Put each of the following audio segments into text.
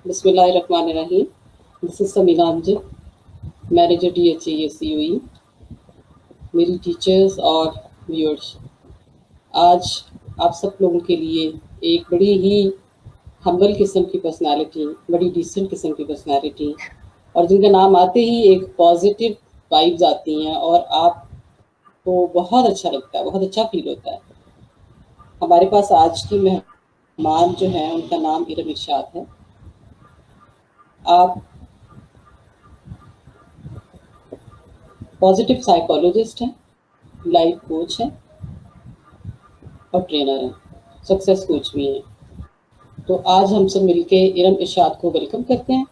Bismillahirrahmanirrahim. This is Samina Amjad, Manager DHA COE. मेरी teachers और viewers, आज आप सब लोगों के लिए एक बड़ी ही हम्बल किस्म की पर्सनालिटी, बड़ी डिसेंट किस्म की पर्सनालिटी, और जिनका नाम आते ही एक पॉजिटिव वाइब्स आती हैं और आपको बहुत अच्छा लगता है, बहुत अच्छा फील होता है। हमारे पास आज की मेहमान जो हैं उनका नाम इरम इरशाद है। आप पॉजिटिव साइकोलॉजिस्ट हैं, लाइफ कोच हैं और ट्रेनर हैं, सक्सेस कोच भी हैं। तो आज हम सब मिलके इरम इरशाद को वेलकम करते हैं।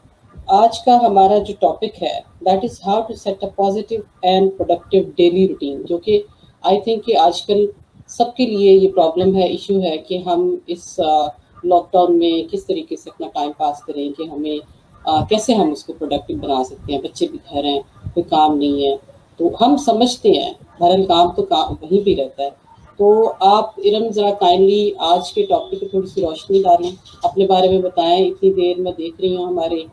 आज का हमारा जो टॉपिक है that is how to set a positive and productive daily routine, जो कि आई थिंक कि आजकल सबके लिए ये प्रॉब्लम है, इशू है कि हम इस लॉकडाउन में किस तरीके से अपना टाइम पास करें, कि हमें कैसे हम उसको प्रोडक्टिव बना सकते हैं। बच्चे भी घर हैं, कोई काम नहीं है, तो हम समझते हैं बहरहाल काम तो काम वहीं पे रहता है। तो आप इरम ज़रा काइंडली आज के टॉपिक पे थोड़ी सी रोशनी डालें, अपने बारे में बताएं। इतनी देर में देख रही हूँ हमारे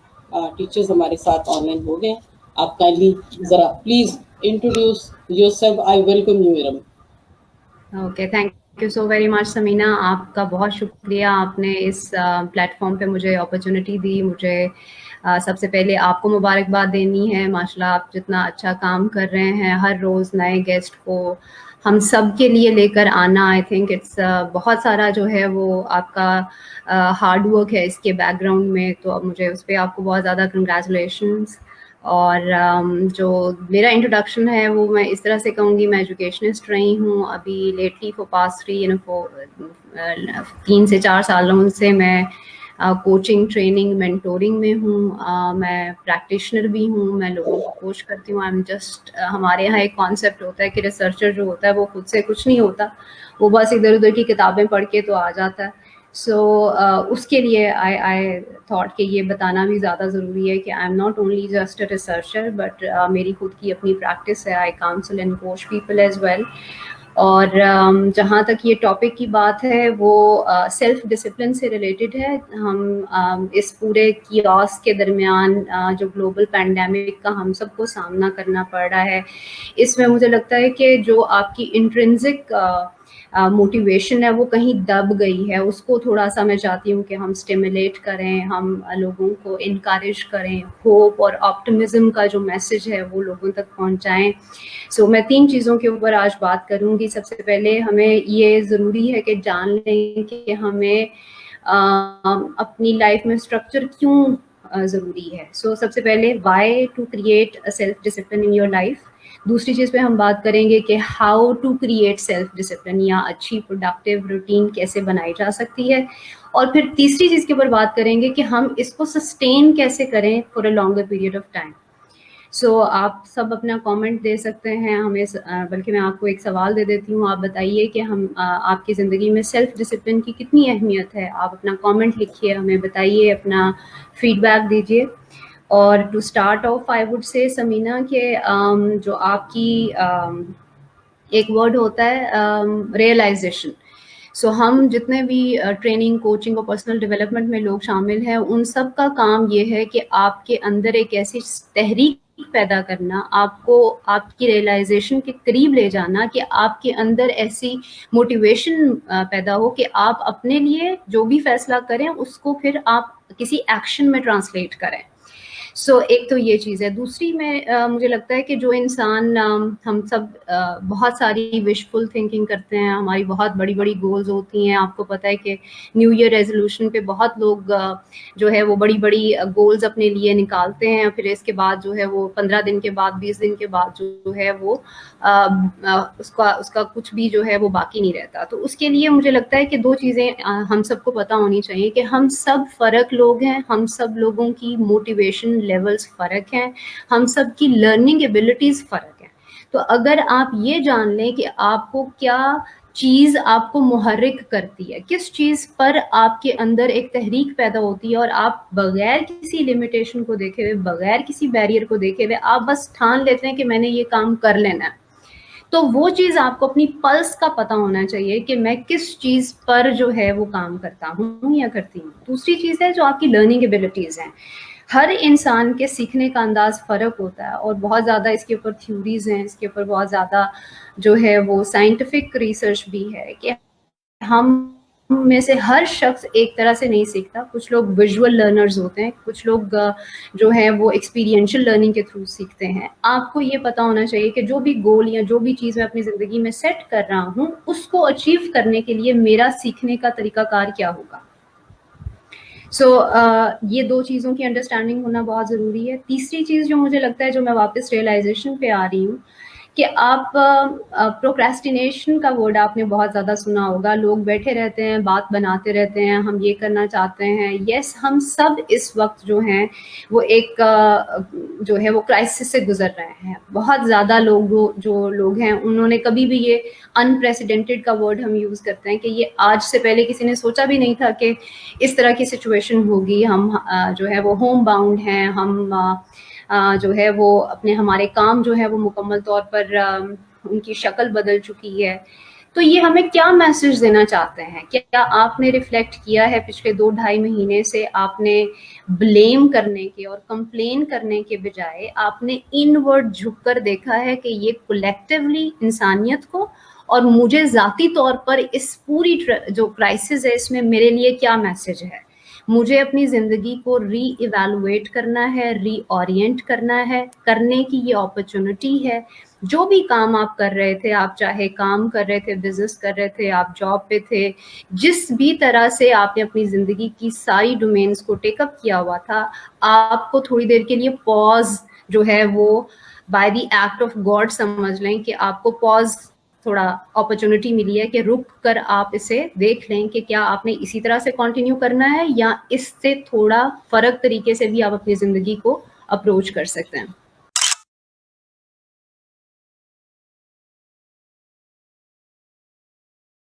टीचर्स हमारे साथ ऑनलाइन हो गए। आप काइंडली ज़रा please introduce yourself. I welcome you Iram. Okay, thank you so very much Samina, आपका बहुत शुक्रिया। आपने इस प्लेटफॉर्म पे मुझे अपॉर्चुनिटी दी। मुझे सबसे पहले आपको मुबारकबाद देनी है। माशाल्लाह आप जितना अच्छा काम कर रहे हैं, हर रोज़ नए गेस्ट को हम सब के लिए लेकर आना, आई थिंक इट्स बहुत सारा जो है वो आपका हार्ड वर्क है इसके बैकग्राउंड में। तो अब मुझे उस पर आपको बहुत ज़्यादा कंग्रेचुलेशंस। और जो मेरा इंट्रोडक्शन है वो मैं इस तरह से कहूँगी, मैं एजुकेशनिस्ट रही हूँ अभी लेटली फॉर पास 3 से 4 सालों से मैं कोचिंग, ट्रेनिंग, मेंटोरिंग में हूँ। मैं प्रैक्टिशनर भी हूँ, मैं लोगों को कोच करती हूँ। आई एम जस्ट, हमारे यहाँ एक कॉन्सेप्ट होता है कि रिसर्चर जो होता है वो खुद से कुछ नहीं होता, वो बस इधर उधर की किताबें पढ़ के तो आ जाता है। सो उसके लिए आई थॉट कि ये बताना भी ज़्यादा ज़रूरी है कि I am not only just a researcher but मेरी खुद की अपनी प्रैक्टिस है। I counsel and coach people as well. और जहाँ तक ये टॉपिक की बात है वो सेल्फ डिसिप्लिन से रिलेटेड है। हम इस पूरे कियोस्क के दरमियान जो ग्लोबल पैंडेमिक का हम सबको सामना करना पड़ रहा है, इसमें मुझे लगता है कि जो आपकी इंट्रिंसिक मोटिवेशन है वो कहीं दब गई है। उसको थोड़ा सा मैं चाहती हूँ कि हम स्टिमुलेट करें, हम लोगों को इनकरेज करें, होप और ऑप्टिमिज्म का जो मैसेज है वो लोगों तक पहुँचाएं। सो मैं 3 चीज़ों के ऊपर आज बात करूँगी। सबसे पहले हमें ये ज़रूरी है कि जान लें कि हमें अपनी लाइफ में स्ट्रक्चर क्यों ज़रूरी है। सो सबसे पहले why to create a self discipline in your life. दूसरी चीज़ पे हम बात करेंगे कि how to create self discipline, या अच्छी प्रोडक्टिव रूटीन कैसे बनाई जा सकती है। और फिर तीसरी चीज़ के ऊपर बात करेंगे कि हम इसको सस्टेन कैसे करें for a longer period of time. So आप सब अपना कमेंट दे सकते हैं हमें, बल्कि मैं आपको एक सवाल दे देती हूँ। आप बताइए कि हम आपकी ज़िंदगी में सेल्फ डिसिप्लिन की कितनी अहमियत है। आप अपना कमेंट लिखिए, हमें बताइए, अपना फीडबैक दीजिए। और to start off I would say Samina के जो आपकी एक वर्ड होता है रियलाइजेशन। सो हम जितने भी ट्रेनिंग, कोचिंग और पर्सनल डेवलपमेंट में लोग शामिल हैं, उन सब का काम ये है कि आपके अंदर एक ऐसी तहरीक पैदा करना, आपको आपकी रियलाइजेशन के करीब ले जाना कि आपके अंदर ऐसी मोटिवेशन पैदा हो कि आप अपने लिए जो भी फैसला करें उसको फिर आप किसी एक्शन में ट्रांसलेट करें। सो एक तो ये चीज़ है। दूसरी में मुझे लगता है कि जो इंसान हम सब बहुत सारी विशफुल थिंकिंग करते हैं, हमारी बहुत बड़ी बड़ी गोल्स होती हैं। आपको पता है कि न्यू ईयर रेजोल्यूशन पे बहुत लोग जो है वो बड़ी बड़ी गोल्स अपने लिए निकालते हैं, फिर इसके बाद जो है वो 15 दिन के बाद, 20 दिन के बाद जो है वो उसका कुछ भी जो है वो बाकी नहीं रहता। तो उसके लिए मुझे लगता है कि 2 चीज़ें हम सबको पता होनी चाहिए कि हम सब फ़र्क लोग हैं, हम सब लोगों की मोटिवेशन लेवल्स फ़र्क हैं, हम सब की लर्निंग एबिलिटीज़ फ़र्क हैं। तो अगर आप ये जान लें कि आपको क्या चीज़ आपको मुहर्रिक करती है, किस चीज़ पर आपके अंदर एक तहरीक पैदा होती है, और आप बगैर किसी लिमिटेशन को देखे हुए, बगैर किसी बैरियर को देखे हुए आप बस ठान लेते हैं कि मैंने ये काम कर लेना है, تو وہ چیز آپ کو اپنی پلس کا پتہ ہونا چاہیے کہ میں کس چیز پر جو ہے وہ کام کرتا ہوں یا کرتی ہوں. دوسری چیز ہے جو آپ کی لرننگ ایبلٹیز ہیں. ہر انسان کے سیکھنے کا انداز فرق ہوتا ہے اور بہت زیادہ اس کے اوپر تھیوریز ہیں, اس کے اوپر بہت زیادہ جو ہے وہ سائنٹیفک ریسرچ بھی ہے کہ ہم میں سے ہر شخص ایک طرح سے نہیں سیکھتا. کچھ لوگ ویژول لرنرز ہوتے ہیں, کچھ لوگ جو ہے وہ ایکسپیرینشل لرننگ کے تھرو سیکھتے ہیں. آپ کو یہ پتہ ہونا چاہیے کہ جو بھی گول یا جو بھی چیز میں اپنی زندگی میں سیٹ کر رہا ہوں اس کو اچیو کرنے کے لیے میرا سیکھنے کا طریقہ کار کیا ہوگا. یہ دو چیزوں کی انڈرسٹینڈنگ ہونا بہت ضروری ہے. تیسری چیز جو مجھے لگتا ہے, جو میں واپس ریئلائزیشن پہ آ رہی ہوں, کہ آپ پروکریسٹینیشن کا ورڈ آپ نے بہت زیادہ سنا ہوگا. لوگ بیٹھے رہتے ہیں, بات بناتے رہتے ہیں, ہم یہ کرنا چاہتے ہیں. یس, ہم سب اس وقت جو ہیں وہ ایک جو ہے وہ کرائسس سے گزر رہے ہیں. بہت زیادہ لوگ جو لوگ ہیں انہوں نے کبھی بھی یہ انپریسیڈنٹڈ کا ورڈ ہم یوز کرتے ہیں کہ یہ آج سے پہلے کسی نے سوچا بھی نہیں تھا کہ اس طرح کی سچویشن ہوگی. ہم جو ہے وہ ہوم باؤنڈ ہیں, ہم جو ہے وہ اپنے ہمارے کام جو ہے وہ مکمل طور پر ان کی شکل بدل چکی ہے. تو یہ ہمیں کیا میسج دینا چاہتے ہیں؟ کیا آپ نے ریفلیکٹ کیا ہے پچھلے 2-2.5 مہینے سے آپ نے بلیم کرنے کے اور کمپلین کرنے کے بجائے آپ نے ان ورڈ جھک کر دیکھا ہے کہ یہ کولیکٹیولی انسانیت کو اور مجھے ذاتی طور پر اس پوری جو کرائسس ہے اس میں میرے لیے کیا میسج ہے؟ مجھے اپنی زندگی کو ری ایویلویٹ کرنا ہے, ری اورینٹ کرنا ہے, کرنے کی یہ اپرچونٹی ہے. جو بھی کام آپ کر رہے تھے, آپ چاہے کام کر رہے تھے, بزنس کر رہے تھے, آپ جاب پہ تھے, جس بھی طرح سے آپ نے اپنی زندگی کی ساری ڈومینز کو ٹیک اپ کیا ہوا تھا, آپ کو تھوڑی دیر کے لیے پاز جو ہے وہ by the act of God سمجھ لیں کہ آپ کو پاز تھوڑا اپرچونٹی ملی ہے کہ رک کر آپ اسے دیکھ لیں کہ کیا آپ نے اسی طرح سے کنٹینیو کرنا ہے یا اس سے تھوڑا فرق طریقے سے بھی آپ اپنی زندگی کو اپروچ کر سکتے ہیں.